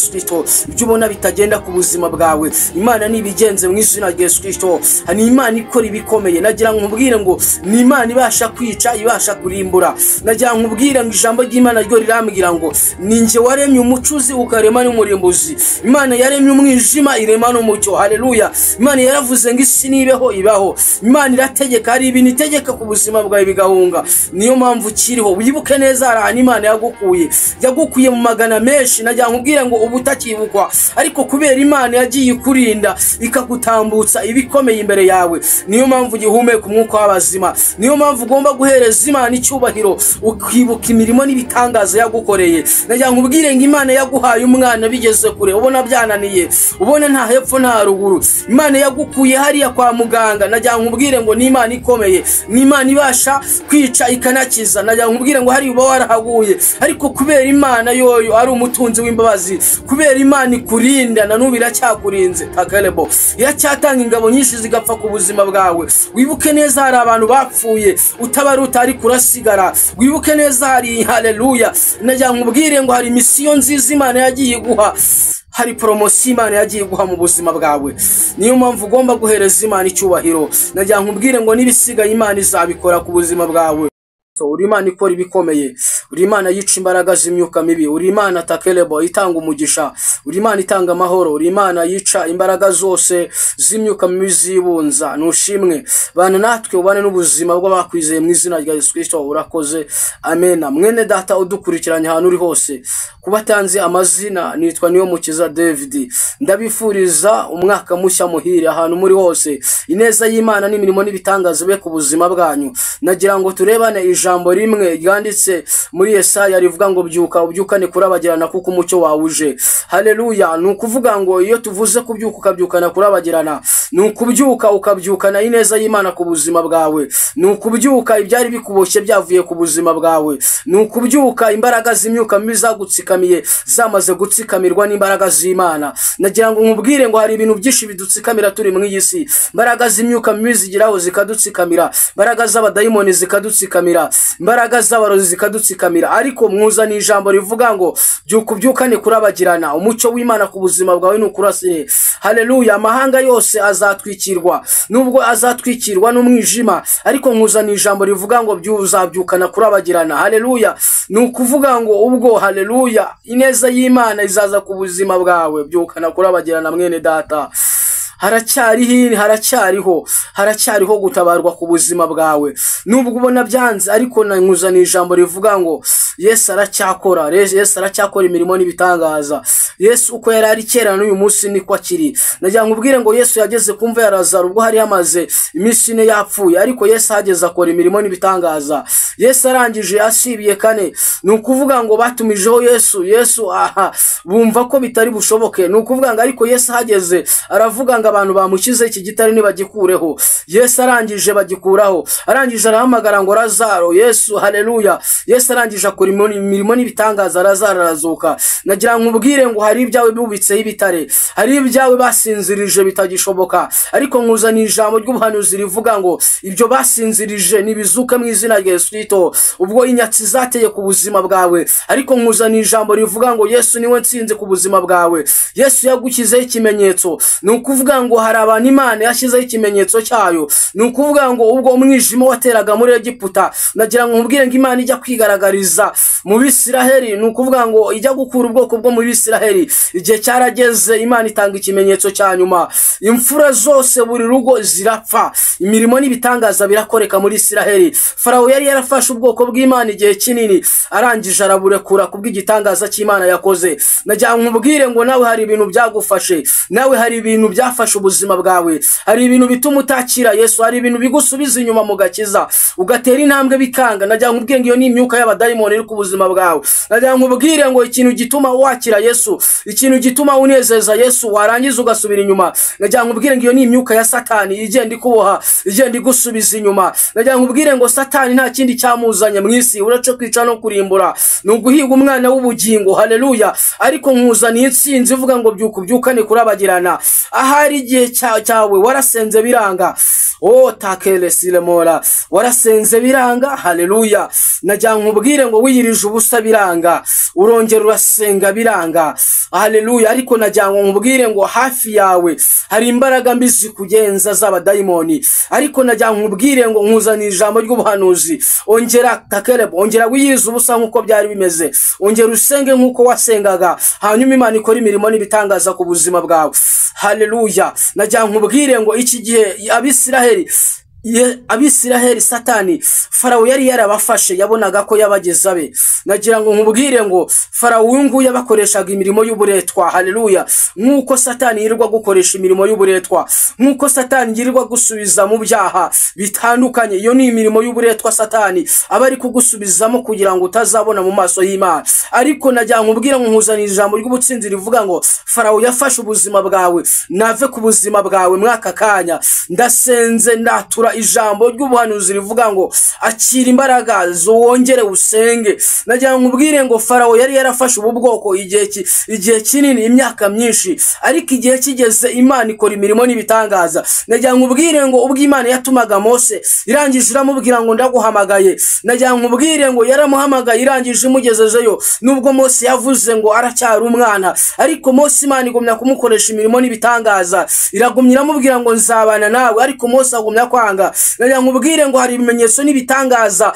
Kristo ibyo ubona bitagenda ku buzima bwawe Imana nibigenze mu izina rya Yesu Kristo. Hani Imana ikora ibikomeye. Nagira nkubwire ngo ni Imana ibasha kwica ibasha kurimbura. Nagira nkubwire ngo ijambo ry'Imana ryo rirambwira ngo ninjye waremye umucuzi ukarema n'umurimbuzi. Imana yaremye umwijima irema n'umucyo. Haleluya. Imana yaravuze ngo isi nibeho ibaho. Imana irategeka, hari ibintu itegeka ku buzima bwawe bigahunga. Niyo mpamvu kiriho. Wibuke neza hari Imana yagukuye mu magana menshi. Nagira nkubwire ngo ubutakibukwa, ariko kubera Imana yagiye kurinda ikagutambutsa ibikomeye imbere yawe. Niyo mpamvu gihumeka umwuka w'abazima. Niyo mpamvu ugomba guhereza Imana icyubahiro, ukibuka imirimo n'ibitangaza yagukoreye. Nagira nkubwire ngo Imana yaguhaye umwana bigeze kure, ubona byananiye, ubona nta hepfo nta ruguru. Imana yagukuye hariya kwa muganga. Nagira nkubwire ngo ni Imana ikomeye, ni Imana ibasha kwica ikanakiza. Nagira nkubwire ngo hari uba warahaguye, ariko kubera Imana yoyo ari umutunzi w'imbabazi, kubera Imana ikurinda na n'ubu iracyakurinze. Takalebo iracyatanga ingabo nyinshi zigapfa ku buzima bwawe. Wibuke neza hari abantu bapfuye utabaruta ari kurasigara. Wibuke neza hari, haleluya, nagira nkubwire ngo hari misiyo nziza Imana yagiye guha, hari promotion Imana yagiye guha mu buzima bwawe. Niyo mpamvu ugomba guhereza Imana icyubahiro. Nagira nkubwire ngo nibisigaye Imana izabikora ku buzima bwawe. Uri Imana ikora ibikomeye, uri Imana yica imbaraga z'imyuka mibi, uri Imana takelebo itanga umugisha, uri Imana itanga amahoro, uri Imana yica imbaraga zose z'imyuka mibi zibunza. Nushimwe bana natwe ubane n'ubuzima bw'abakwizeye mu izina rya Yesu Kristo. Urakoze, amena. Mwene data udukurikiranye ahantu uri hose, kubatanze amazina nitwa Niyomukiza David. Ndabifuriza umwaka mushya muhire ahantu muri hose. Ineza y'Imana n'imirimo n'ibitangaza be ku buzima bwanyu. Nagira ngo turebane ijambo rimwe ryanditse muri Yesaya rivuga ngo byuka ubyukane kurabagirana kuko umucyo wawuje. Haleluya. Nukuvuga ngo iyo tuvuze kubyuka ukabyukana kurabagirana, nukubyuka ukabyukana ineza y'Imana ku buzima bwawe, nukubyuka ibyari bikuboshye byavuye ku buzima bwawe, nukubyuka imbaraga z'imyuka mibi zagutsikamiye zamaze gutsikamirwa n'imbaraga z'Imana. Nagira ngo nkubwire ngo hari ibintu byinshi bidutsikamira turi mu iyi si. Imbaraga z'imyuka mibi zigiraho zikadutsikamira, imbaraga z'abadayimoni zikadutsikamira, imbaraga z'abarozi zikadutsikamira, ariko mwuzana ijambo rivuga ngo byukubyukane kurabagirana. Umucyo w'Imana ku buzima bwawe nukurasire. Haleluya. Amahanga yose azatwikirwa, nubwo azatwikirwa n'umwijima, ariko mwuzana ijambo rivuga ngo byuzabyukana kurabagirana. Haleluya. Nukuvuga ngo ubwo, haleluya, ineza y'Imana izaza ku buzima bwawe. Byukana kurabagirana mwene data. Haracyariho gutabarwa ku buzima bwawe. Nubwo ubona byanze, ariko nkuzana ijambo rivuga ngo Yesu aracyakora. Yesu aracyakora imirimo n'ibitangaza. Yesu uko yari ari kera n'uyu munsi niko akiri. Nagira nkubwire ngo Yesu yageze kumva ya Lazaro ubwo hari yamaze iminsi ine yapfuye, ariko Yesu hageze akora imirimo n'ibitangaza. Yesu arangije asibiye kane. Nukuvuga ngo batumijeho Yesu bumva ko bitari bushoboke. Nukuvuga ngo ariko Yesu hageze aravuga ngo abantu bamukize iki gitare nibagikureho. Yesu arangije bagikuraho. Arangije arahamagara ngo Lazaro. Yesu, haleluya, Yesu arangije akora imirimo n'ibitangaza. Lazaro arazuka. Nagira nkubwire ngo hari ibyawe bubitseho ibitare, hari ibyawe basinzirije bitagishoboka, ariko nkuzana ijambo ry'ubuhanuzi rivuga ngo ibyo basinzirije nibizuka mu izina rya Yesu Kristo. Ubwo inyatsi zateye ku buzima bwawe, ariko nkuzana ijambo rivuga ngo Yesu niwe nsinze ku buzima bwawe. Yesu yagukizeho ikimenyetso. Nukuvuga ngo hari abantu Imana yashyizeho ikimenyetso cyayo. Nukuvuga ngo ubwo umwijima wateraga muri Egiputa, nagira ngo nkubwire ngo Imana ijya kwigaragariza mu Bisiraheli. Nukuvuga ngo ijya gukura ubwoko bwo mu Bisiraheli. Igihe cyarageze Imana itanga ikimenyetso cya nyuma. Imfura zose buri rugo zirapfa, imirimo n'ibitangaza birakoreka muri Isiraheli. Farawo yari yarafashe ubwoko bw'Imana igihe kinini, arangije araburekura kubw'igitangaza cy'Imana yakoze. Nagira nkubwire ngo nawe hari ibintu byagufashe, nawe hari ibintu byafashe ubuzima bwawe, hari ibintu bituma utakira Yesu, hari ibintu bigusubiza inyuma mu gakiza ugatera intambwe bikanga. Nagira nkubwire ngo iyo ni imyuka y'abadayimoni iri ku buzima bwawe. Nagira nkubwire ngo ikintu gituma wakira Yesu, ikintu gituma unezeza Yesu, warangiza ugasubira inyuma. Nagira nkubwire ngo iyo ni imyuka ya Satani igenda ikuboha, igenda igusubiza inyuma. Nagira nkubwire ngo Satani nta kindi cyamuzanye mu isi uretse kwica no kurimbura, ni uguhiga umwana w'ubugingo. Haleluya. Ariko nkuzaniye intsinzi ivuga ngo byukubyukane kurabagirana. Ahari rero igihe cyawe warasenze biranga, takele silemora, warasenze biranga, haleluya. Najya nkubwire ngo wiyirije ubusa biranga, urongera urasenga biranga, haleluya. Ariko najya nkubwire ngo hafi yawe hari imbaraga mbi zikugenza z'abadayimoni, ariko najya nkubwire ngo nkuzanira ijambo ry'ubuhanuzi. Ongera takele, ongera wiyirize ubusa nkuko byari bimeze, ongera usenge nkuko wasengaga, hanyuma Imana ikora imirimo n'ibitangaza ku buzima bwawe, haleluya. Najya nkubwire ngo iki gihe Abisiraheli Satani Farawo yari yarabafashe, yabonaga ko yabageza be. Nagira ngo nkubwire ngo Farawo uyungu yabakoreshaga imirimo y'uburetwa, haleluya. Nkuko Satani yirirwa gukoresha imirimo y'uburetwa, nkuko Satani yirirwa gusubiza mu byaha bitandukanye, iyo ni imirimo y'uburetwa Satani aba ari kugusubizamo kugira ngo utazabona mu maso y'Imana. Ariko najya nkubwire ngo nkuzanira ijambo ry'ubutsinzi rivuga ngo Farawo yafashe ubuzima bwawe, nave ku buzima bwawe mwaka kanya. Ndasenze ndatura ijambo ry'ubuhanuzi rivuga ngo akira imbaraga wongere usenge. Najya nkubwire ngo Farawo yari yarafashe ubu bwoko igihe kinini, imyaka myinshi, ariko igihe kigeze Imana ikora imirimo n'ibitangaza. Najya nkubwire ngo ubwo Imana yatumaga Mose irangije iramubwira ngo ndaguhamagaye, najya nkubwire ngo yaramuhamagaye irangije imugejejeyo. Nubwo Mose yavuze ngo aracyari umwana, ariko Mose Imana igumya kumukoresha imirimo n'ibitangaza, iragumya iramubwira ngo nzabana nawe, ariko Mose agumya kwanga. Najya nkubwire ngo hari ibimenyetso n'ibitangaza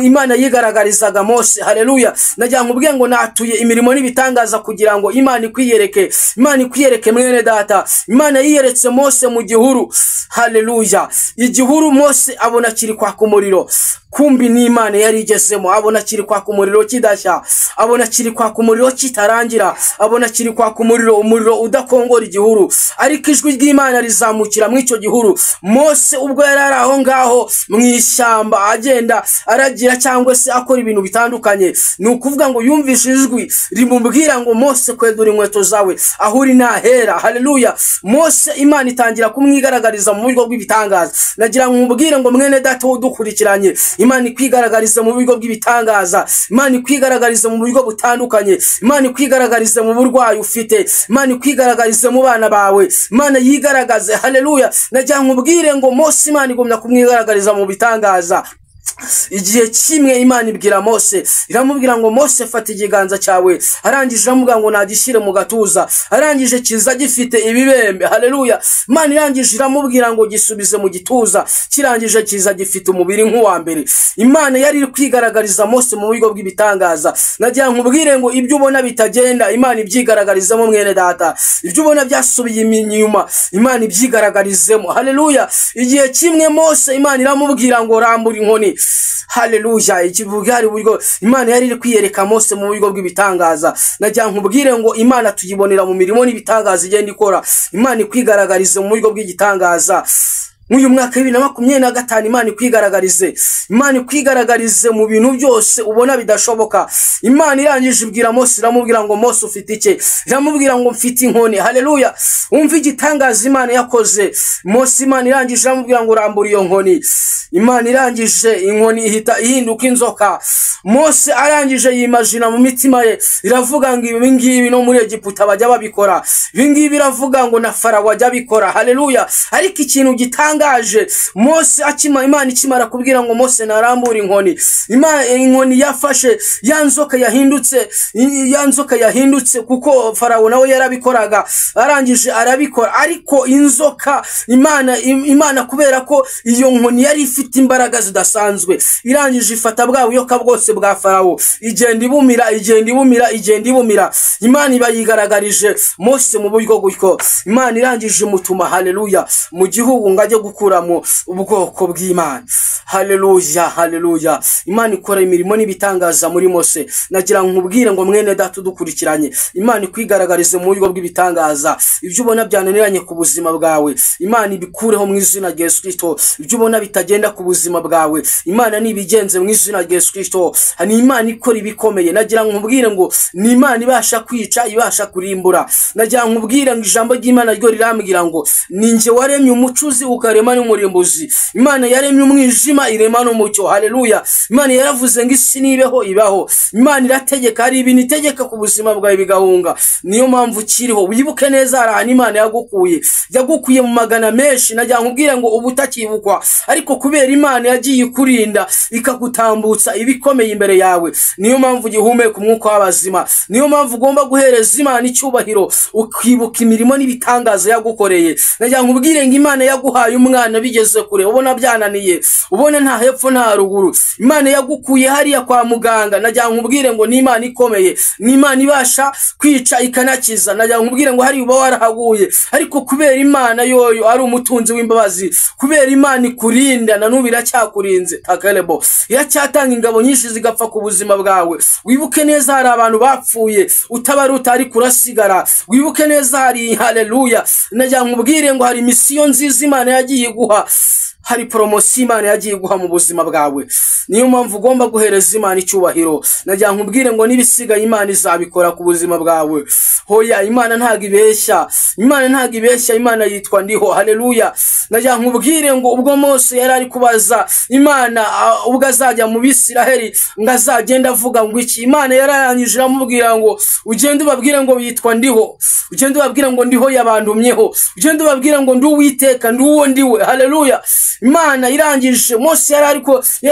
Imana yigaragarizaga Mose, haleluya. Najya nkubwire ngo natuye imirimo n'ibitangaza kugira ngo Imana ikwiyereke, Imana ikwiyereke mwene data. Imana yiyeretse Mose mu gihuru, haleluya. Igihuru Mose abona kiri kwaka umuriro, kumbi ni Imana yari igezemo. Abona kiri kwaka umuriro kidashya, abona kiri kwaka umuriro kitarangira, abona kiri kwaka umuriro udakongora igihuru, ariko ijwi ry'Imana rizamukira mu icyo gihuru. Mose ubwo yari aho ngaho mu ishyamba agenda aragira cyangwa se akora ibintu bitandukanye, ni ukuvuga ngo yumvishe ijwi rimubwira ngo Mose kwedura inkweto zawe, aho uri nahera, haleluya. Mose Imana itangira kumwigaragariza mu buryo bw'ibitangaza. Nagira nkubwire ngo mwene data udukurikiranye, Imana ikwigaragariza mu buryo bw'ibitangaza, Imana ikwigaragariza mu buryo butandukanye, Imana ikwigaragariza mu burwayi ufite, Imana ikwigaragariza mu bana bawe, Imana yigaragaze, haleluya. Najya nkubwire ngo Mose Imana igomba kumwigaragariza mu bitangaza. Igihe kimwe Imana ibwira Mose, iramubwira ngo Mose fata ikiganza cyawe, arangije iramubwira ngo nagishyire mu gatuza, arangije kiza gifite ibibembe, haleluya. Imana irangije iramubwira ngo gisubize mu gituza, kirangije kiza gifite umubiri nk'uwa mbere. Imana yari iri kwigaragariza Mose mu buryo bw'ibitangaza. Nagira nkubwire ngo ibyo ubona bitagenda Imana ibyigaragarizamo mwene data, ibyo ubona byasubiye inyuma Imana ibyigaragarizemo, haleluya. Igihe kimwe Mose Imana iramubwira ngo rambura inkoni, haleluya. Ikivuga ari buryo Imana yari iri kwiyereka Mose mu buryo bw'ibitangaza. Najya nkubwire ngo Imana tuyibonera mu mirimo n'ibitangaza igenda ikora. Imana ikwigaragarize mu buryo bw'igitangaza. Uyu mwaka 2025 Imana ikwigaragarize, Imana ikwigaragarize mu bintu byose ubona bidashoboka. Imana irangije ibwira Mose, iramubwira ngo Mose ufite iki? Iramubwira ngo mfite inkoni, haleluya. Umva igitangaza Imana yakoze. Mose Imana irangije iramubwira ngo rambura iyo nkoni. Imana irangije inkoni ihita ihinduka inzoka. Mose arangije yimajina mu mitima ye, iravuga ngo ibi ngibi no muri Egiputa bajya babikora, ibi ngibi iravuga ngo na Farawo ajya bikora, haleluya. Ariko ikintu gitangaje Mose Imana ikimara kubwira ngo Mose narambura inkoni, inkoni yafashe ya nzoka yahindutse kuko Farawo nawe yarabikoraga, arangije arabikora. Ariko inzoka Imana kubera ko iyo nkoni yari ifite imbaraga zidasanzwe, irangije ifata bwa buyoka bwose bwa Farawo, igenda ibumira. Imana ibayigaragarije Mose mu buryo gutyo. Imana irangije mutuma, haleluya, mu gihugu ngajye gukuramo ubwoko bw'Imana, haleluya. Imana ikora imirimo n'ibitangaza muri Mose. Nagira nkubwire ngo mwene data udukurikiranye, Imana ikwigaragarize mu buryo bw'ibitangaza. Ibyo ubona byananiranye ku buzima bwawe Imana ibikureho mu izina rya Yesu Kristo. Ibyo ubona bitagenda ku buzima bwawe Imana nibigenze mu izina rya Yesu Kristo. Hani Imana ikora ibikomeye. Nagira nkubwire ngo ni Imana ibasha kwica, ibasha kurimbura. Nagira nkubwire ngo ijambo ry'Imana ryo rirambwira ngo ninjye waremye umucuzi ukare ikarema n'umurimbuzi. Imana yaremye umwijima irema n'umucyo. Haleluya. Imana yaravuze ngo isi nibeho ibaho. Imana irategeka, hari ibintu itegeka ku buzima bwawe bigahunga. Niyo mpamvu kiriho. Wibuke neza hari ahantu Imana yagukuye mu magana menshi, najya nkubwira ngo ubu utakibukwa, ariko kubera Imana yagiye ikurinda ikagutambutsa ibikomeye imbere yawe. Niyo mpamvu gihumeka umwuka w'abazima. Niyo mpamvu ugomba guhereza Imana icyubahiro, ukibuka imirimo n'ibitangaza yagukoreye. Najya nkubwire ngo Imana yaguhaye umwana bigeze kure, ubona byananiye, ubona nta hepfo nta ruguru. Imana yagukuye hariya kwa muganga, najya nkubwire ngo ni Imana ikomeye, ni Imana ibasha kwica ikanakiza. Najya nkubwire ngo hari uba warahaguye, ariko kubera Imana yoyo ari umutunzi w'imbabazi, kubera Imana ikurinda na n'ubu iracyakurinze. Takalebo iracyatanga ingabo nyinshi zigapfa ku buzima bwawe. Wibuke neza hari abantu bapfuye utabaruta ari kurasigara. Wibuke neza hari, haleluya, najya nkubwire ngo hari misiyo nziza Imana yagiye guha, hari promotion Imana yagiye guha mu buzima bwawe. Niyo mpamvu ugomba guhereza Imana icyubahiro. Najya nkubwire ngo nibisigaye Imana izabikora ku buzima bwawe. Hoya, Imana ntago ibeshya, Imana ntago ibeshya, Imana yitwa ndiho. Haleluya. Najya nkubwire ngo ubwo Mose yari ari kubaza Imana ubwo azajya mu Bisiraheli ngo azagenda avuga ngo iki, Imana yararangije amubwira ngo ugende ubabwire ngo bitwa ndiho, ugende ubabwire ngo ndiho yabantumyeho, ugende ubabwire ngo ndi Uwiteka, ndi uwo ndiwe. Haleluya. Imana irangije, Mose yari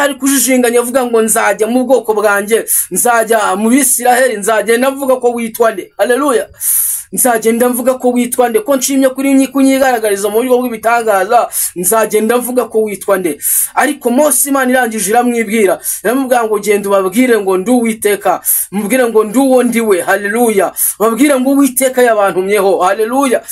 ari kujijinganya avuga ngo nzajya mu bwoko bwanjye, nzajya mu Bisiraheli, nzagenda mvuga ko witwa nde. Haleluya. Nzagenda mvuga ko witwa nde, ko nshimye kuri kunyigaragariza mu buryo bw'ibitangaza, nzagenda mvuga ko witwa nde. Ariko Mose Imana irangije iramwibwira, iramubwira ngo genda ubabwire ngo ndi Uwiteka, mubwire ngo ndi uwo ndiwe. Haleluya. Babwire ngo Uwiteka yabantumyeho. Haleluya.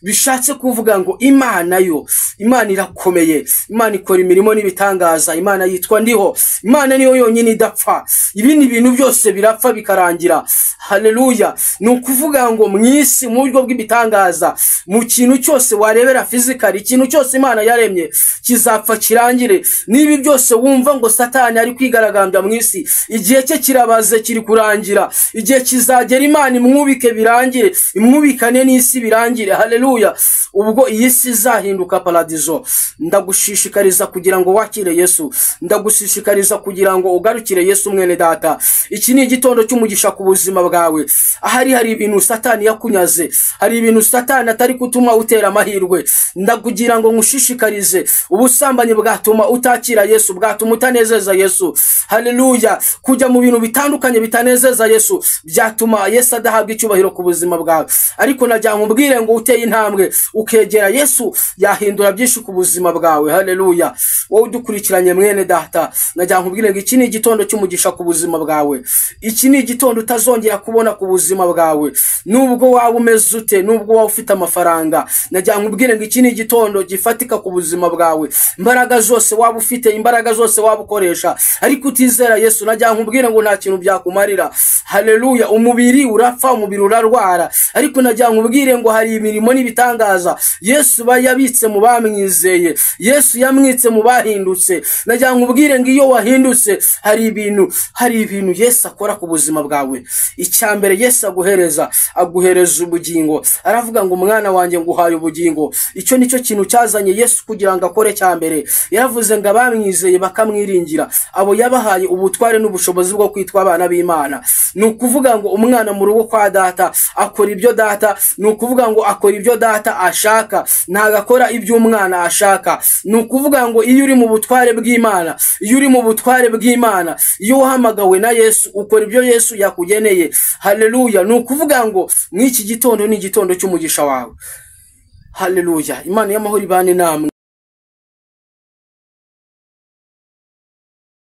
Bishatse kuvuga ngo Imana yo, Imana irakomeye, Imana ikora imirimo n'ibitangaza, Imana yitwa ndiho. Imana niyo yonyine idapfa, ibindi bintu byose birapfa bikarangira. Haleluya. Nukuvuga ngo mwisi mu buryo bw'ibitangaza, mu kintu cyose warebera physically, ikintu cyose Imana yaremye kizapfa kirangire. Nibi byose wumva ngo Satani ari kwigaragambya mwisi, igihe cye kirabaze, kiri kurangira. Igihe kizagera Imana imwubike birangire, imwubikane n'isi birangire. Haleluya. Ubwo iyi si izahinduka paradizo. Ndagushishikariza kugira ngo wakire Yesu, ndagushishikariza kugira ngo ugarukire Yesu mwene data. Iki ni igitondo cy'umugisha ku buzima bwawe. Hari ibintu Satani yakunyaze, hari ibintu Satani atari kutuma utera amahirwe. Ndakugira ngo ngushishikarize, ubusambanyi bwatuma utakira Yesu, bwatuma utanezeza Yesu. Haleluya. Kujya mu bintu bitandukanye bitanezeza Yesu byatuma Yesu adahabwa icyubahiro ku buzima bwawe. Ariko najya nkubwire ngo uteye intambwe ukegera Yesu, yahindura byinshi ku buzima bwawe. Haleluya. Wowe udukurikiranye mwene data, najya nkubwire ngo iki ni igitondo cy'umugisha ku buzima bwawe. Iki ni igitondo utazongera kubona ku buzima bwawe. Nubwo waba umeze ute, nubwo waba ufite amafaranga, najya nkubwire ngo iki ni igitondo gifatika ku buzima bwawe. Imbaraga zose waba ufite, imbaraga zose waba ukoresha, ariko utizera Yesu, najya nkubwire ngo nta kintu byakumarira. Haleluya. Umubiri urapfa, umubiri urarwara, ariko najya nkubwire ngo hari imirimo n'ibitangaza Yesu yabitse mu bamwizeye, Yesu yamwitse mu bahindutse. Najya nkubwire ngo iyo wahindutse hari ibintu Yesu akora ku buzima bwawe. Icyambere Yesu aguhereza ubugingo. Aravuga ngo mwana wanjye nguhaye ubugingo. Icyo nicyo kintu cyazanye Yesu kugira ngo akore cyambere. Yaravuze ngo abamwizeye bakamwiringira, abo yabahaye ubutware n'ubushobozi bwo kwitwa abana b'Imana. Nukuvuga ngo umwana mu rugo kwa data akora ibyo data, nukuvuga ngo akora ibyo data ashaka, ntagakora ibyo umwana ashaka. Nukuvuga ngo iyo uri mu butware bw'Imana, iyo wahamagawe na Yesu ukora ibyo Yesu yakugeneye. Haleluya. Nukuvuga ngo mw'iki gitondo ni igitondo cy'umugisha wawe. Haleluya. Imana y'amahoro ibane namwe.